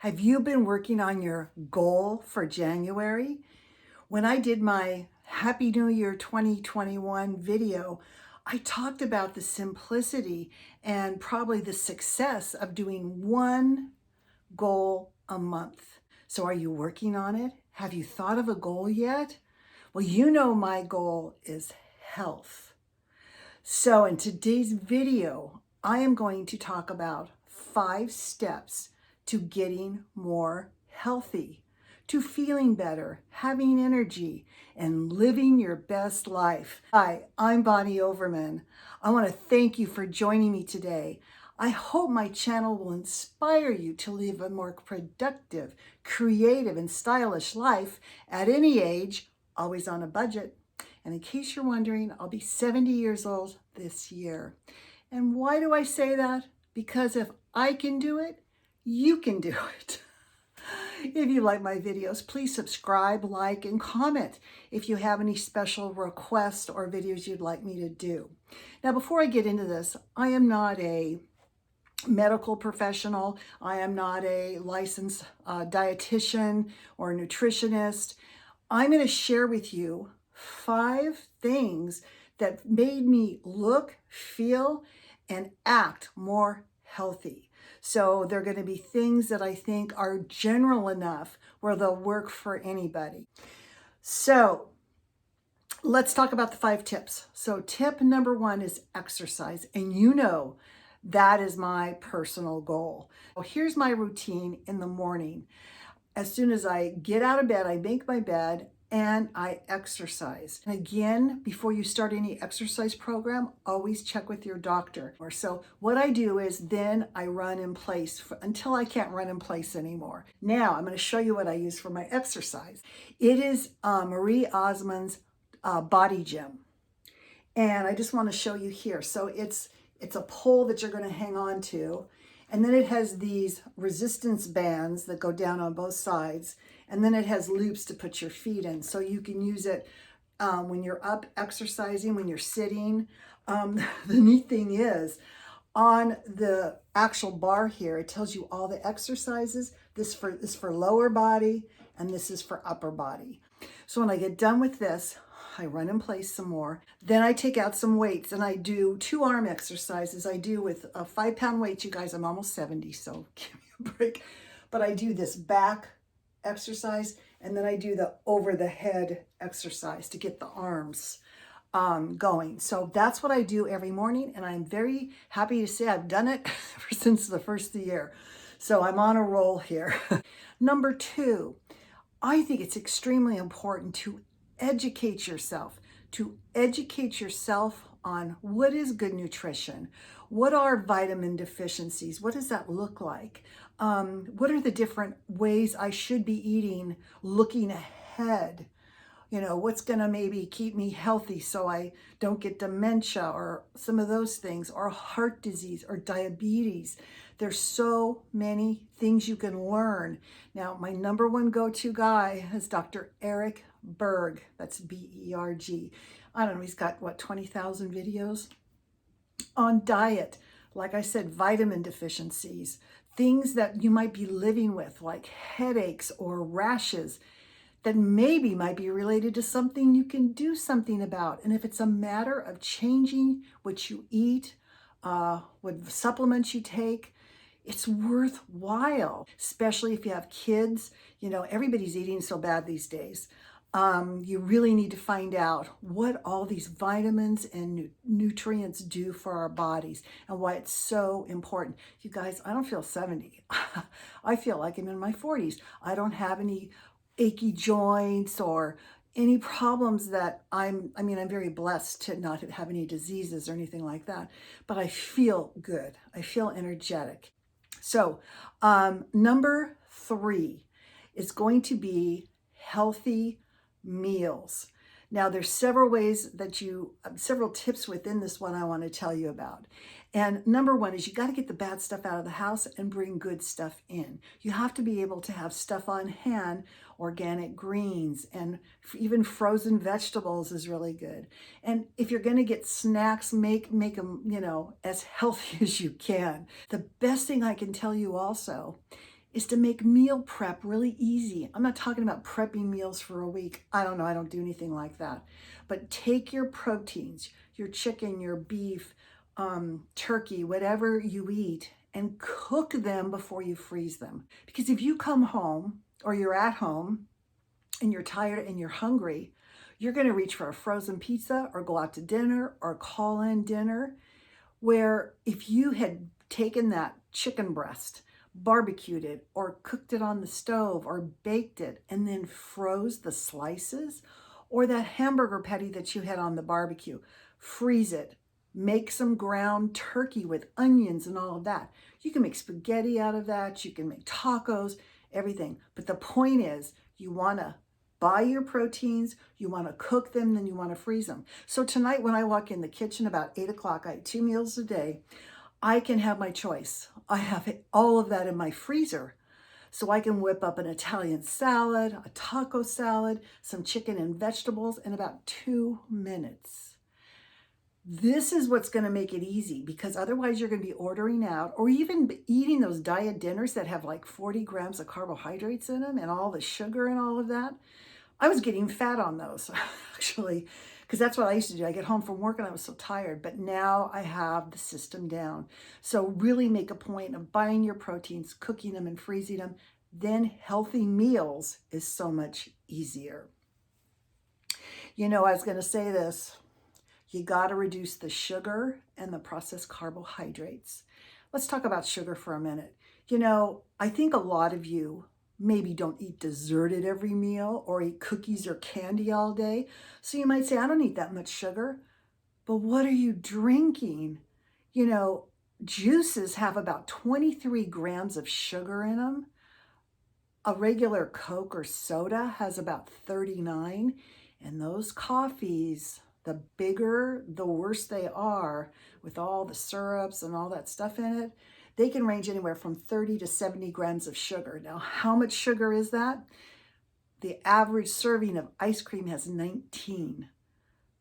Have you been working on your goal for January? When I did my Happy New Year 2021 video, I talked about the simplicity and probably the success of doing one goal a month. So are you working on it? Have you thought of a goal yet? Well, you know my goal is health. So in today's video, I am going to talk about 5 steps to getting more healthy, to feeling better, having energy, and living your best life. Hi, I'm Bonnie Overman. I want to thank you for joining me today. I hope my channel will inspire you to live a more productive, creative, and stylish life at any age, always on a budget. And in case you're wondering, I'll be 70 years old this year. And why do I say that? Because if I can do it, you can do it. If you like my videos, please subscribe, like, and comment if you have any special requests or videos you'd like me to do. Now, before I get into this, I am not a medical professional. I am not a licensed dietitian or nutritionist. I'm going to share with you 5 things that made me look, feel, and act more healthy. So they're going to be things that I think are general enough where they'll work for anybody. So let's talk about the 5 tips. So tip number 1 is exercise. And you know that is my personal goal. Well, here's my routine in the morning. As soon as I get out of bed, I make my bed and I exercise. And again, before you start any exercise program, always check with your doctor. So what I do is then I run in place until I can't run in place anymore. Now I'm going to show you what I use for my exercise. It is Marie Osmond's Body Gym. And I just want to show you here. So it's a pole that you're going to hang on to. And then it has these resistance bands that go down on both sides. And then it has loops to put your feet in. So you can use it when you're up exercising, when you're sitting. The neat thing is, on the actual bar here, it tells you all the exercises. This is for lower body, and this is for upper body. So when I get done with this, I run in place some more. Then I take out some weights and I do 2 arm exercises. I do with a 5-pound weight. You guys, I'm almost 70, so give me a break. But I do this back exercise and then I do the over the head exercise to get the arms going. So that's what I do every morning. And I'm very happy to say I've done it ever since the first of the year. So I'm on a roll here. Number 2, I think it's extremely important to educate yourself on what is good nutrition, what are vitamin deficiencies, what does that look like, what are the different ways I should be eating looking ahead, what's going to maybe keep me healthy so I don't get dementia or some of those things, or heart disease or diabetes. There's so many things you can learn. Now, my number 1 go-to guy is Dr. Eric Berg. That's B-E-R-G. I don't know, he's got, 20,000 videos on diet. Like I said, vitamin deficiencies, things that you might be living with, like headaches or rashes, that maybe might be related to something you can do something about. And if it's a matter of changing what you eat, what supplements you take, it's worthwhile, especially if you have kids. Everybody's eating so bad these days. You really need to find out what all these vitamins and nutrients do for our bodies and why it's so important. You guys, I don't feel 70. I feel like I'm in my 40s. I don't have any achy joints or any problems that I'm very blessed to not have any diseases or anything like that, but I feel good. I feel energetic. So number 3 is going to be healthy meals. Now there's several tips within this one I want to tell you about. And number 1 is you got to get the bad stuff out of the house and bring good stuff in. You have to be able to have stuff on hand. Organic greens and even frozen vegetables is really good. And if you're going to get snacks, make them, as healthy as you can. The best thing I can tell you also is to make meal prep really easy. I'm not talking about prepping meals for a week. I don't know, I don't do anything like that. But take your proteins, your chicken, your beef, turkey, whatever you eat, and cook them before you freeze them. Because if you come home or you're at home and you're tired and you're hungry, you're going to reach for a frozen pizza or go out to dinner or call in dinner, where if you had taken that chicken breast, barbecued it, or cooked it on the stove, or baked it, and then froze the slices, or that hamburger patty that you had on the barbecue, freeze it, make some ground turkey with onions and all of that. You can make spaghetti out of that, you can make tacos, everything. But the point is, you want to buy your proteins, you want to cook them, then you want to freeze them. So tonight when I walk in the kitchen about 8 o'clock, I eat 2 meals a day. I can have my choice. I have all of that in my freezer. So I can whip up an Italian salad, a taco salad, some chicken and vegetables in about 2 minutes. This is what's going to make it easy, because otherwise you're going to be ordering out or even eating those diet dinners that have like 40 grams of carbohydrates in them and all the sugar and all of that. I was getting fat on those actually, because that's what I used to do. I get home from work and I was so tired, but now I have the system down. So really make a point of buying your proteins, cooking them and freezing them. Then healthy meals is so much easier. You know, I was going to say this. You got to reduce the sugar and the processed carbohydrates. Let's talk about sugar for a minute. You know, I think a lot of you maybe don't eat dessert at every meal or eat cookies or candy all day. So you might say, I don't eat that much sugar. But what are you drinking? You know, juices have about 23 grams of sugar in them. A regular Coke or soda has about 39. And those coffees, the bigger, the worse they are, with all the syrups and all that stuff in it, they can range anywhere from 30 to 70 grams of sugar. Now, how much sugar is that? The average serving of ice cream has 19.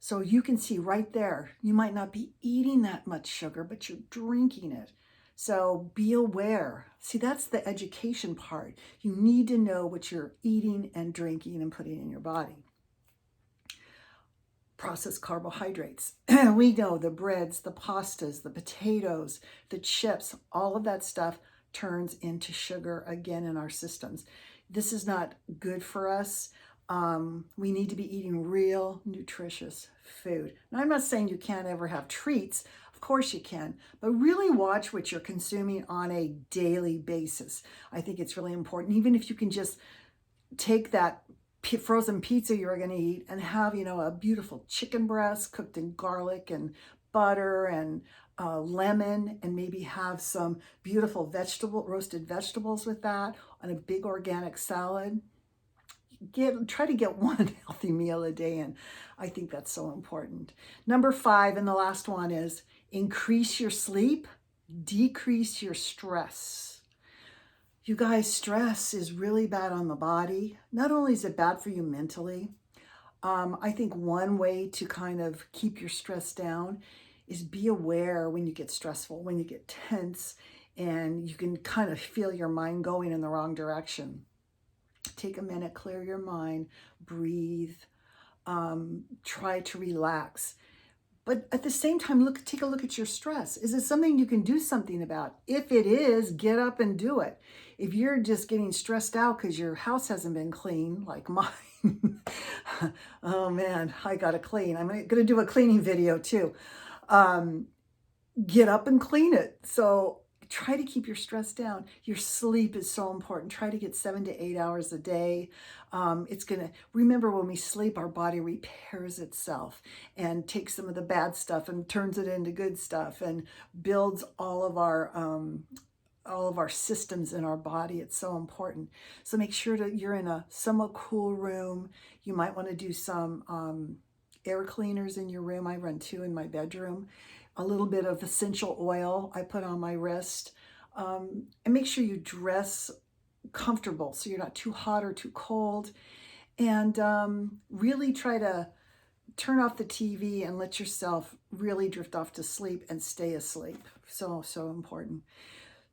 So you can see right there, you might not be eating that much sugar, but you're drinking it. So be aware. See, that's the education part. You need to know what you're eating and drinking and putting in your body. Processed carbohydrates. We know the breads, the pastas, the potatoes, the chips, all of that stuff turns into sugar again in our systems. This is not good for us. We need to be eating real, nutritious food. Now, I'm not saying you can't ever have treats. Of course you can, but really watch what you're consuming on a daily basis. I think it's really important, even if you can just take that frozen pizza you're going to eat and have, you know, a beautiful chicken breast cooked in garlic and butter and lemon, and maybe have some beautiful roasted vegetables with that on a big organic salad. Try to get one healthy meal a day in. I think that's so important. Number 5, and the last one, is increase your sleep, decrease your stress. You guys, stress is really bad on the body. Not only is it bad for you mentally, I think one way to kind of keep your stress down is be aware when you get stressful, when you get tense, and you can kind of feel your mind going in the wrong direction. Take a minute, clear your mind, breathe, try to relax. But at the same time, take a look at your stress. Is it something you can do something about? If it is, get up and do it. If you're just getting stressed out because your house hasn't been clean, like mine, oh man, I gotta clean. I'm gonna do a cleaning video too. Get up and clean it. So try to keep your stress down. Your sleep is so important. Try to get 7 to 8 hours a day. Remember, when we sleep, our body repairs itself and takes some of the bad stuff and turns it into good stuff and builds all of our systems in our body. It's so important. So make sure that you're in a somewhat cool room. You might want to do some air cleaners in your room. I run 2 in my bedroom. A little bit of essential oil I put on my wrist. And make sure you dress comfortable so you're not too hot or too cold. And really try to turn off the TV and let yourself really drift off to sleep and stay asleep. So important.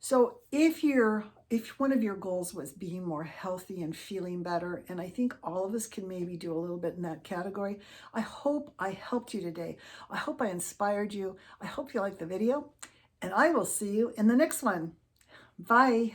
So if one of your goals was being more healthy and feeling better, and I think all of us can maybe do a little bit in that category, I hope I helped you today. I hope I inspired you. I hope you liked the video, and I will see you in the next one. Bye.